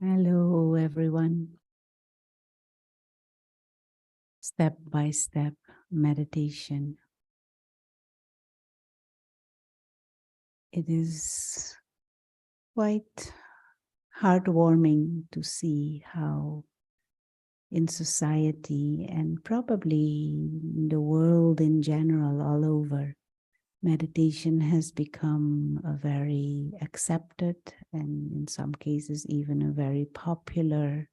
Hello, everyone. Step by step meditation. It is quite heartwarming to see how in society and probably in the world in general, all over, meditation has become a very accepted and in some cases even a very popular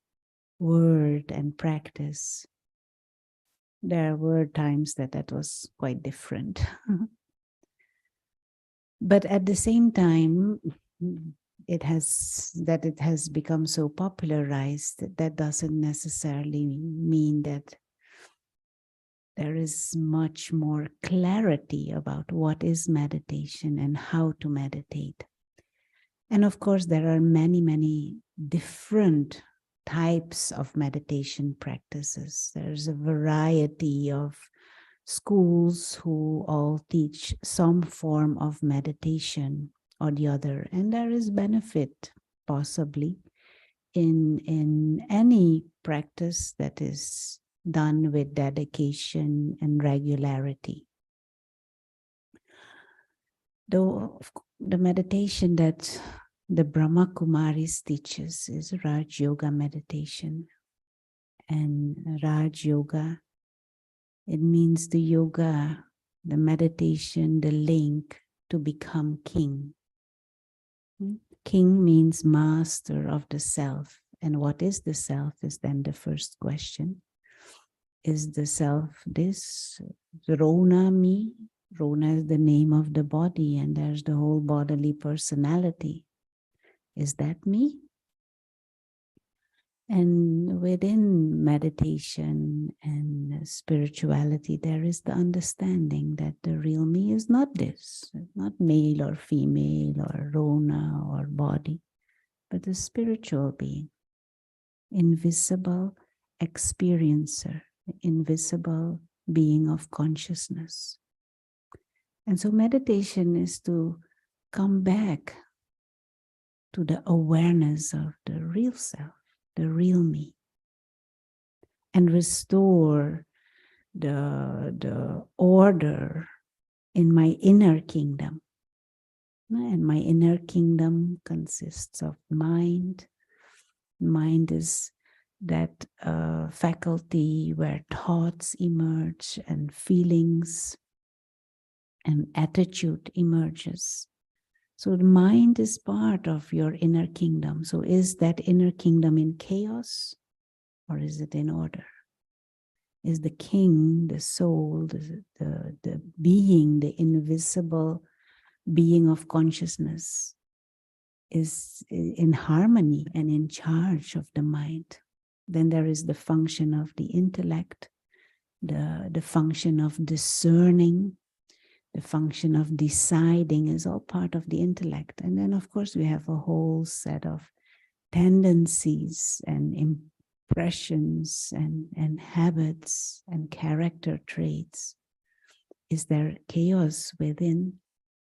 word and practice. There were times that was quite different. But at the same time, it has become so popularized that doesn't necessarily mean that there is much more clarity about what is meditation and how to meditate. And of course, there are many, many different types of meditation practices. There's a variety of schools who all teach some form of meditation or the other, and there is benefit possibly in any practice that is done with dedication and regularity. Though the meditation that the Brahma Kumaris teaches is Raj Yoga meditation, and Raj Yoga, it means the yoga, the meditation, the link to become king. King means master of the self. And what is the self is then the first question. Is the self this? Rona me? Rona is the name of the body, and there's the whole bodily personality. Is that me? And within meditation and spirituality, there is the understanding that the real me is not this, not male or female or Rona or body, but a spiritual being, invisible experiencer, invisible being of consciousness. And so meditation is to come back to the awareness of the real self, the real me, and restore the order in my inner kingdom. And my inner kingdom consists of mind. Mind is that faculty where thoughts emerge and feelings and attitude emerges. So the mind is part of your inner kingdom. So is that inner kingdom in chaos or is it in order? Is the king, the soul, the being, the invisible being of consciousness is in harmony and in charge of the mind? Then there is the function of the intellect, the function of discerning, the function of deciding is all part of the intellect. And then, of course, we have a whole set of tendencies and impressions and habits and character traits. Is there chaos within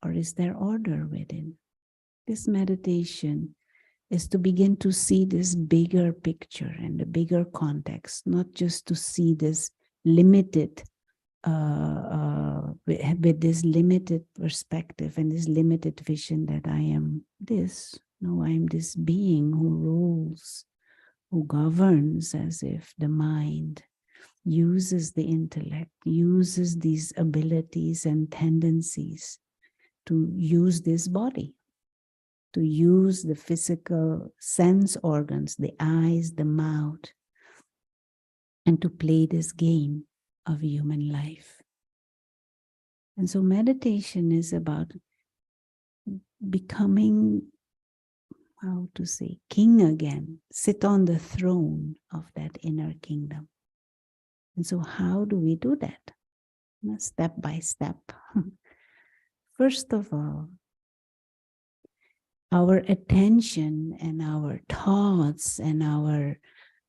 or is there order within? This meditation is to begin to see this bigger picture and the bigger context, not just to see this limited with this limited perspective and this limited vision that I am this. No, I am this being who rules, who governs as if the mind uses the intellect, uses these abilities and tendencies to use this body, to use the physical sense organs, the eyes, the mouth, and to play this game of human life. And so meditation is about becoming, how to say, king again, sit on the throne of that inner kingdom. And so how do we do that? Step by step. First of all, our attention and our thoughts and our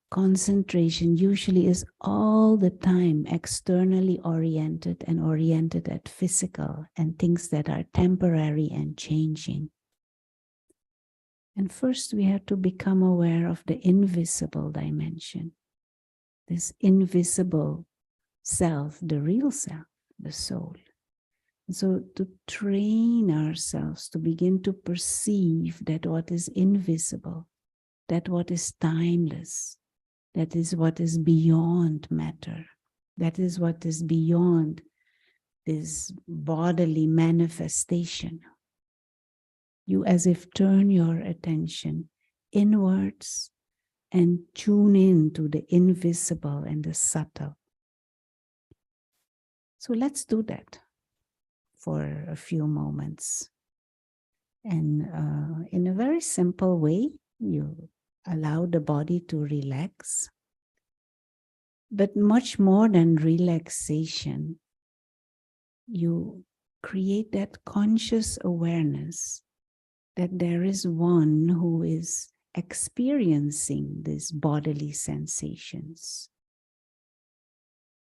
concentration usually is all the time externally oriented and oriented at physical and things that are temporary and changing. And first we have to become aware of the invisible dimension, this invisible self, the real self, the soul. And so to train ourselves to begin to perceive that what is invisible, that what is timeless, that is what is beyond matter, that is what is beyond this bodily manifestation. You as if turn your attention inwards and tune in to the invisible and the subtle. So let's do that for a few moments. And in a very simple way, you allow the body to relax. But much more than relaxation, you create that conscious awareness that there is one who is experiencing these bodily sensations.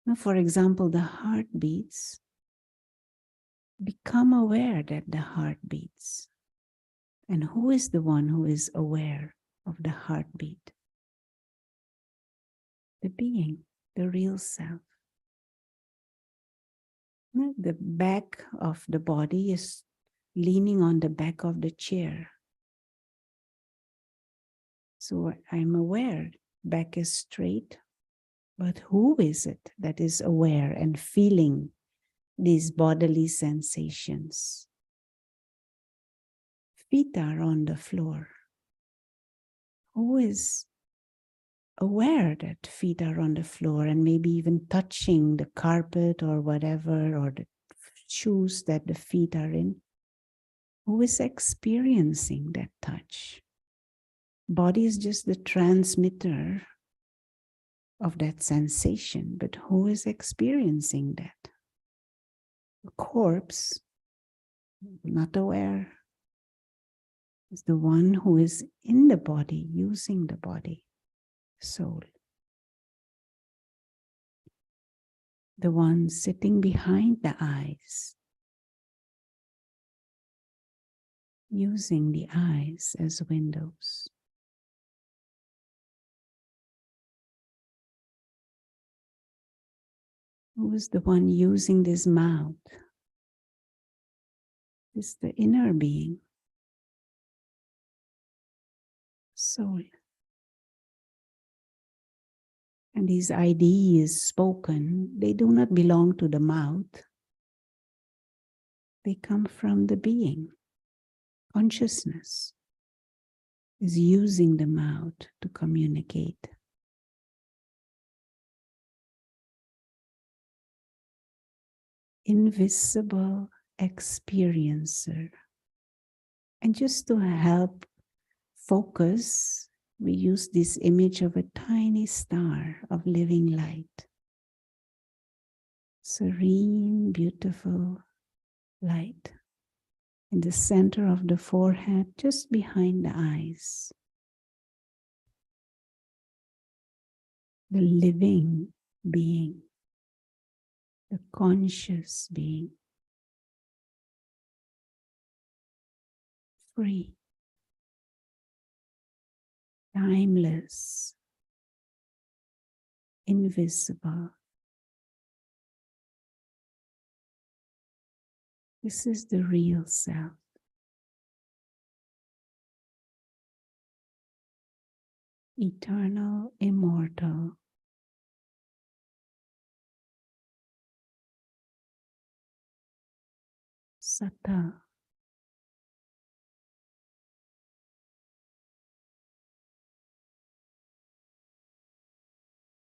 Now, for example, the heart beats. Become aware that the heart beats. And who is the one who is aware of the heartbeat? The being, the real self. The back of the body is leaning on the back of the chair. So I'm aware, back is straight, but who is it that is aware and feeling these bodily sensations? Feet are on the floor. Who is aware that feet are on the floor and maybe even touching the carpet or whatever, or the shoes that the feet are in? Who is experiencing that touch? Body is just the transmitter of that sensation, but who is experiencing that? The corpse, not aware, is the one who is in the body, using the body, soul. The one sitting behind the eyes, using the eyes as windows. Who is the one using this mouth? It's the inner being, soul. And these ideas spoken, they do not belong to the mouth. They come from the being. Consciousness is using the mouth to communicate. Invisible experiencer. And just to help focus, we use this image of a tiny star of living light. Serene, beautiful light in the center of the forehead, just behind the eyes. The living being, the conscious being, free, timeless, invisible. This is the real self. Eternal, immortal. Subtle.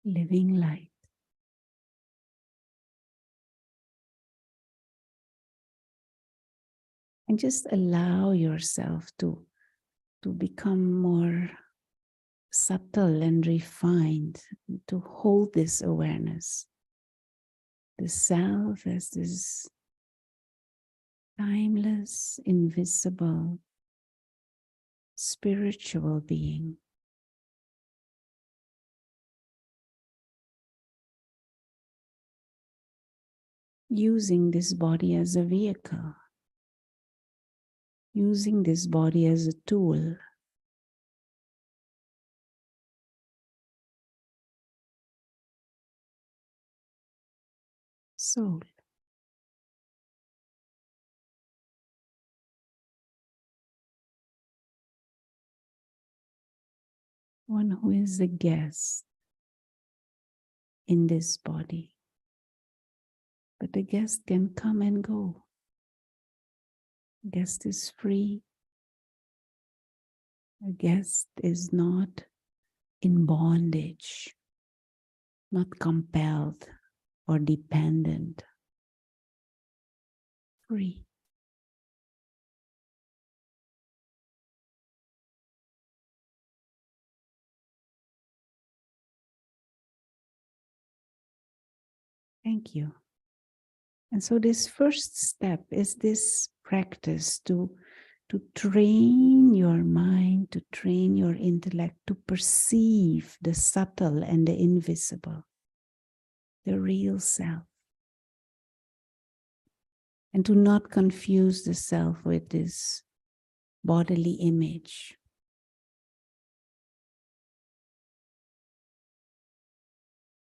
Living light. And just allow yourself to become more subtle and refined, to hold this awareness. The self as this timeless, invisible, spiritual being. Using this body as a vehicle. Using this body as a tool soul. One who is a guest in this body. But the guest can come and go. Guest is free. A guest is not in bondage, not compelled or dependent. Free. Thank you. And so this first step is this practice to train your mind, to train your intellect to perceive the subtle and the invisible, the real self. And to not confuse the self with this bodily image.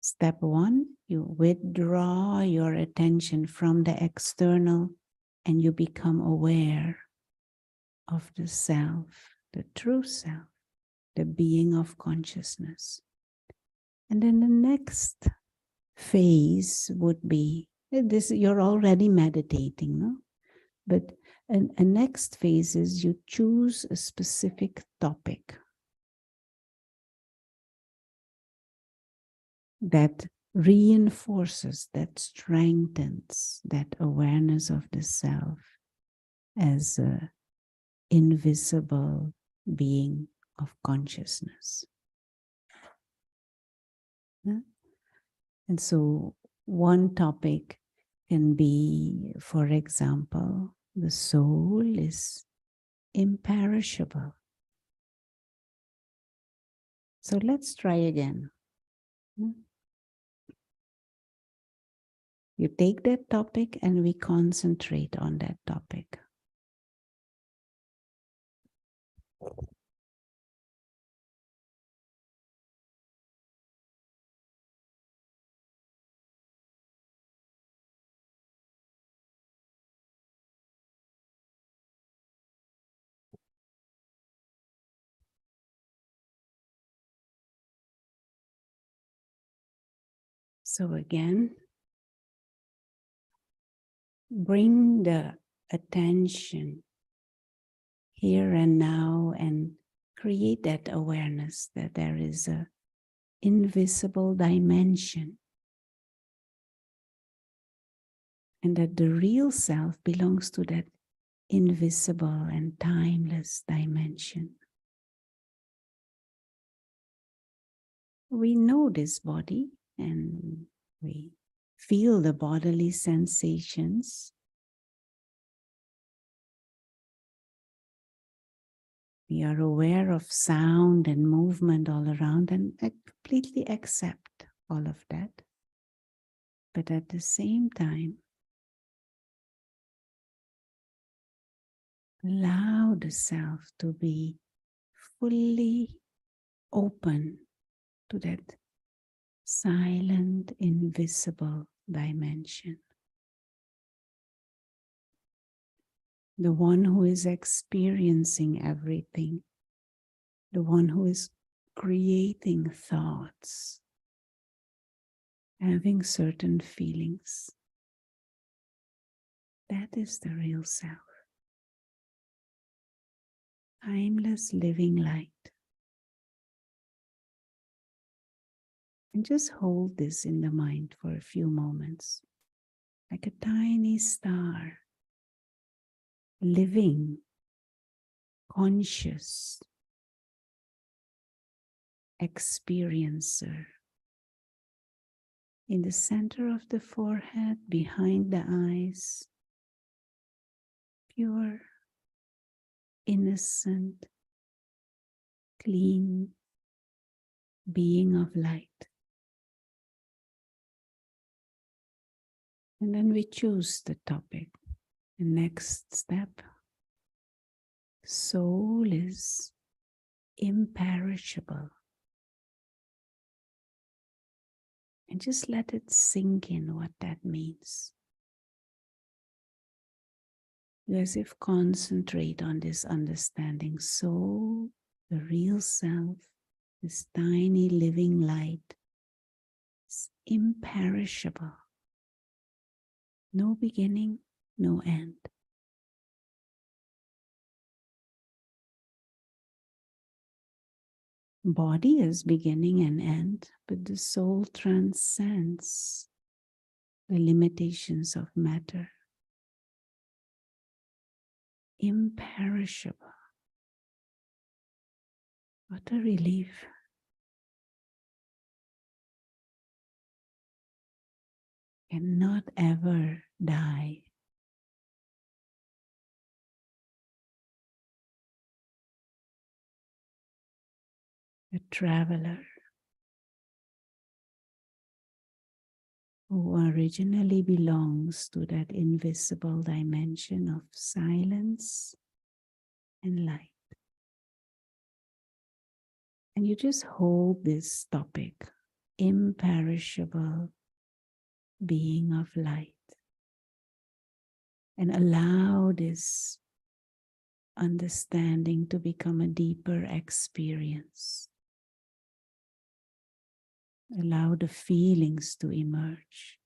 Step one, you withdraw your attention from the external and you become aware of the self, the true self, the being of consciousness. And then the next phase would be, this you're already meditating, no? But a next phase is you choose a specific topic that reinforces, that strengthens that awareness of the self as an invisible being of consciousness. Yeah? And so one topic can be, for example, the soul is imperishable. So let's try again. You take that topic and we concentrate on that topic. So again, bring the attention here and now and create that awareness that there is an invisible dimension and that the real self belongs to that invisible and timeless dimension. We know this body and we feel the bodily sensations. We are aware of sound and movement all around and completely accept all of that. But at the same time, allow the self to be fully open to that silent, invisible dimension. The one who is experiencing everything, the one who is creating thoughts, having certain feelings. That is the real self. Timeless living light. And just hold this in the mind for a few moments, like a tiny star, living, conscious, experiencer. In the center of the forehead, behind the eyes, pure, innocent, clean being of light. And then we choose the topic. The next step, soul is imperishable. And just let it sink in what that means. You as if concentrate on this understanding. So the real self, this tiny living light, is imperishable. No beginning, no end. Body is beginning and end, but the soul transcends the limitations of matter. Imperishable. What a relief. Cannot ever die. A traveler who originally belongs to that invisible dimension of silence and light. And you just hold this topic, imperishable being of light, and allow this understanding to become a deeper experience. Allow the feelings to emerge.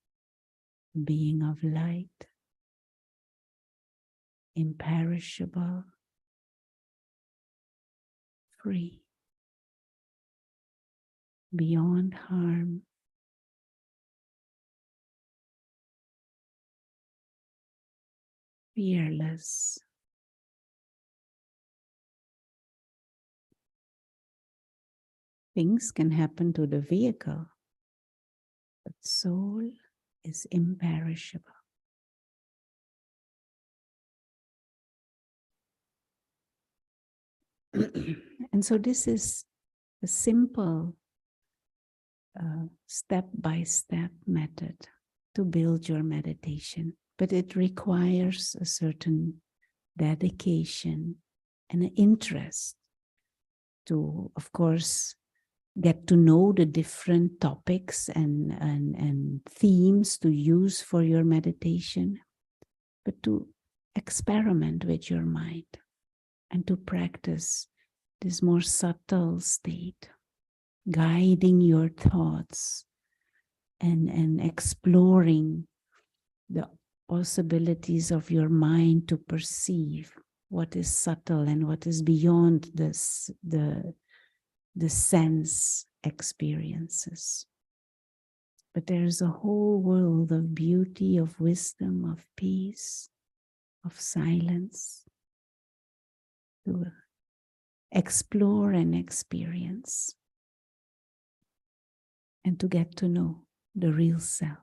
Being of light, imperishable, free, beyond harm, fearless, things can happen to the vehicle, but soul is imperishable. And so this is a simple step-by-step method to build your meditation, but it requires a certain dedication and an interest to, of course, get to know the different topics and themes to use for your meditation, but to experiment with your mind and to practice this more subtle state, guiding your thoughts and exploring the possibilities of your mind to perceive what is subtle and what is beyond this, the sense experiences. But there's a whole world of beauty, of wisdom, of peace, of silence to explore and experience, and to get to know the real self.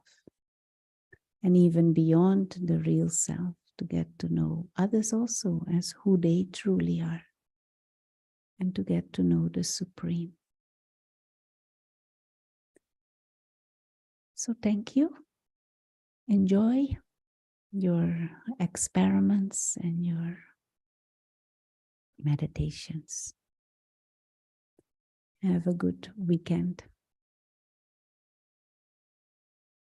And even beyond the real self, to get to know others also as who they truly are, and to get to know the Supreme. So thank you. Enjoy your experiments and your meditations. Have a good weekend.